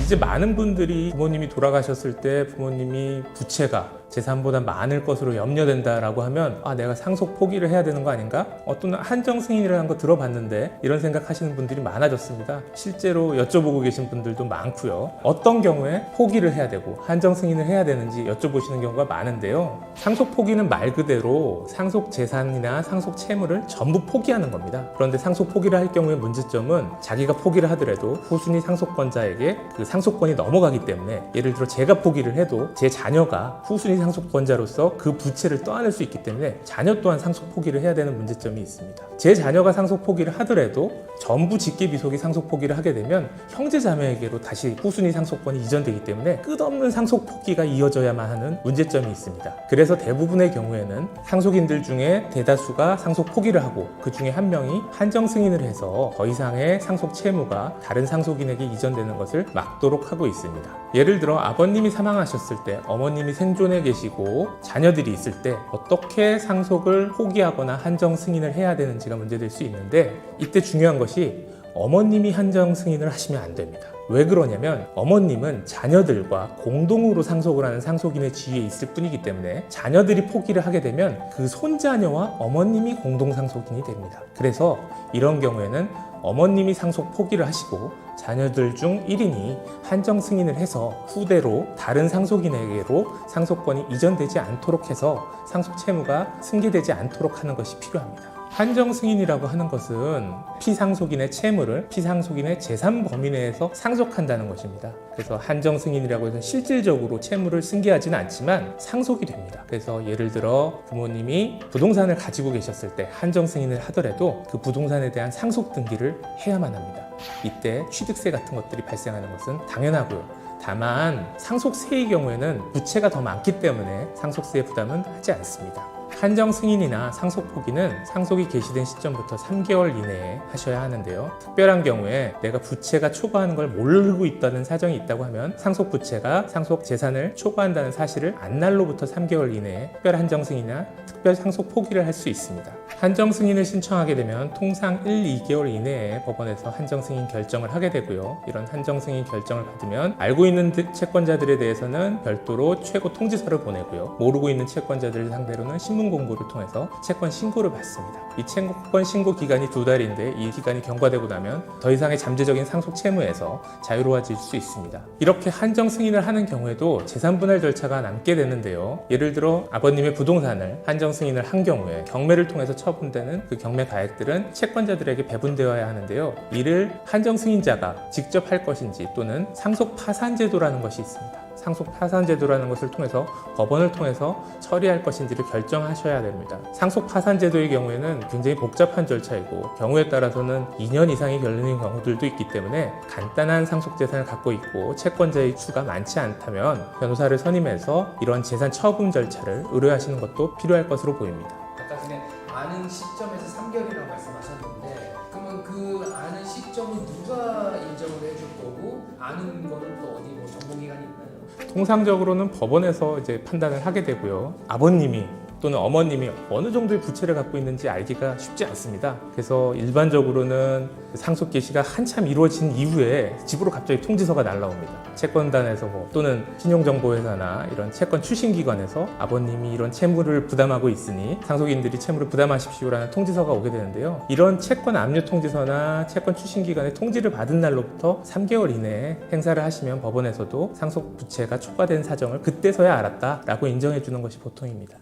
이제 많은 분들이 부모님이 돌아가셨을 때 부모님이 부채가 재산보다 많을 것으로 염려된다라고 하면 내가 상속 포기를 해야 되는 거 아닌가? 어떤 한정 승인이라는 거 들어봤는데 이런 생각하시는 분들이 많아졌습니다. 실제로 여쭤보고 계신 분들도 많고요. 어떤 경우에 포기를 해야 되고 한정 승인을 해야 되는지 여쭤보시는 경우가 많은데요. 상속 포기는 말 그대로 상속 재산이나 상속 채무를 전부 포기하는 겁니다. 그런데 상속 포기를 할 경우에 문제점은 자기가 포기를 하더라도 후순위 상속권자에게 그 상속권이 넘어가기 때문에, 예를 들어 제가 포기를 해도 제 자녀가 후순위 상속권자로서 그 부채를 떠안을 수 있기 때문에 자녀 또한 상속 포기를 해야 되는 문제점이 있습니다. 제 자녀가 상속 포기를 하더라도 전부 직계비속이 상속 포기를 하게 되면 형제 자매에게로 다시 후순위 상속권이 이전되기 때문에 끝없는 상속 포기가 이어져야만 하는 문제점이 있습니다. 그래서 대부분의 경우에는 상속인들 중에 대다수가 상속 포기를 하고 그 중에 한 명이 한정 승인을 해서 더 이상의 상속 채무가 다른 상속인에게 이전되는 것을 막도록 하고 있습니다. 예를 들어 아버님이 사망하셨을 때 어머님이 생존해 계시고 자녀들이 있을 때 어떻게 상속을 포기하거나 한정 승인을 해야 되는지가 문제될 수 있는데, 이때 중요한 것이 어머님이 한정 승인을 하시면 안 됩니다. 왜 그러냐면 어머님은 자녀들과 공동으로 상속을 하는 상속인의 지위에 있을 뿐이기 때문에 자녀들이 포기를 하게 되면 그 손자녀와 어머님이 공동 상속인이 됩니다. 그래서 이런 경우에는 어머님이 상속 포기를 하시고 자녀들 중 1인이 한정 승인을 해서 후대로 다른 상속인에게로 상속권이 이전되지 않도록 해서 상속 채무가 승계되지 않도록 하는 것이 필요합니다. 한정 승인이라고 하는 것은 피상속인의 채무를 피상속인의 재산 범위 내에서 상속한다는 것입니다. 그래서 한정 승인이라고 해서 실질적으로 채무를 승계하지는 않지만 상속이 됩니다. 그래서 예를 들어 부모님이 부동산을 가지고 계셨을 때 한정 승인을 하더라도 그 부동산에 대한 상속 등기를 해야만 합니다. 이때 취득세 같은 것들이 발생하는 것은 당연하고요. 다만 상속세의 경우에는 부채가 더 많기 때문에 상속세 부담은 하지 않습니다. 한정 승인이나 상속 포기는 상속이 개시된 시점부터 3개월 이내에 하셔야 하는데요. 특별한 경우에 내가 부채가 초과하는 걸 모르고 있다는 사정이 있다고 하면 상속 부채가 상속 재산을 초과한다는 사실을 안 날로부터 3개월 이내에 특별 한정 승인이나 특별 상속 포기를 할 수 있습니다. 한정 승인을 신청하게 되면 통상 1, 2개월 이내에 법원에서 한정 승인 결정을 하게 되고요. 이런 한정 승인 결정을 받으면 알고 있는 채권자들에 대해서는 별도로 최고 통지서를 보내고요. 모르고 있는 채권자들을 상대로는 신문 공고를 통해서 채권 신고를 받습니다. 이 채권 신고 기간이 2달인데 이 기간이 경과되고 나면 더 이상의 잠재적인 상속 채무에서 자유로워질 수 있습니다. 이렇게 한정 승인을 하는 경우에도 재산 분할 절차가 남게 되는데요. 예를 들어 아버님의 부동산을 한정 승인을 한 경우에 경매를 통해서 처분되는 그 경매 가액들은 채권자들에게 배분되어야 하는데요. 이를 한정 승인자가 직접 할 것인지 또는 상속 파산 제도라는 것이 있습니다. 상속 파산 제도라는 것을 통해서 법원을 통해서 처리할 것인지를 결정하셔야 됩니다. 상속 파산 제도의 경우에는 굉장히 복잡한 절차이고 경우에 따라서는 2년 이상이 걸리는 경우들도 있기 때문에 간단한 상속 재산을 갖고 있고 채권자의 수가 많지 않다면 변호사를 선임해서 이런 재산 처분 절차를 의뢰하시는 것도 필요할 것으로 보입니다. 아까 전에 아는 시점에서 3개월이라고 말씀하셨는데, 그러면 그 아는 시점은 누가 인정을 해줄 거고 아는 거는 또 어디 뭐 정보기관이 있나요? 통상적으로는 법원에서 이제 판단을 하게 되고요. 아버님이 또는 어머님이 어느 정도의 부채를 갖고 있는지 알기가 쉽지 않습니다. 그래서 일반적으로는 상속 개시가 한참 이루어진 이후에 집으로 갑자기 통지서가 날라옵니다. 채권단에서 또는 신용정보회사나 이런 채권 추신기관에서 아버님이 이런 채무를 부담하고 있으니 상속인들이 채무를 부담하십시오라는 통지서가 오게 되는데요. 이런 채권 압류 통지서나 채권 추신기관의 통지를 받은 날로부터 3개월 이내에 행사를 하시면 법원에서도 상속 부채가 초과된 사정을 그때서야 알았다라고 인정해 주는 것이 보통입니다.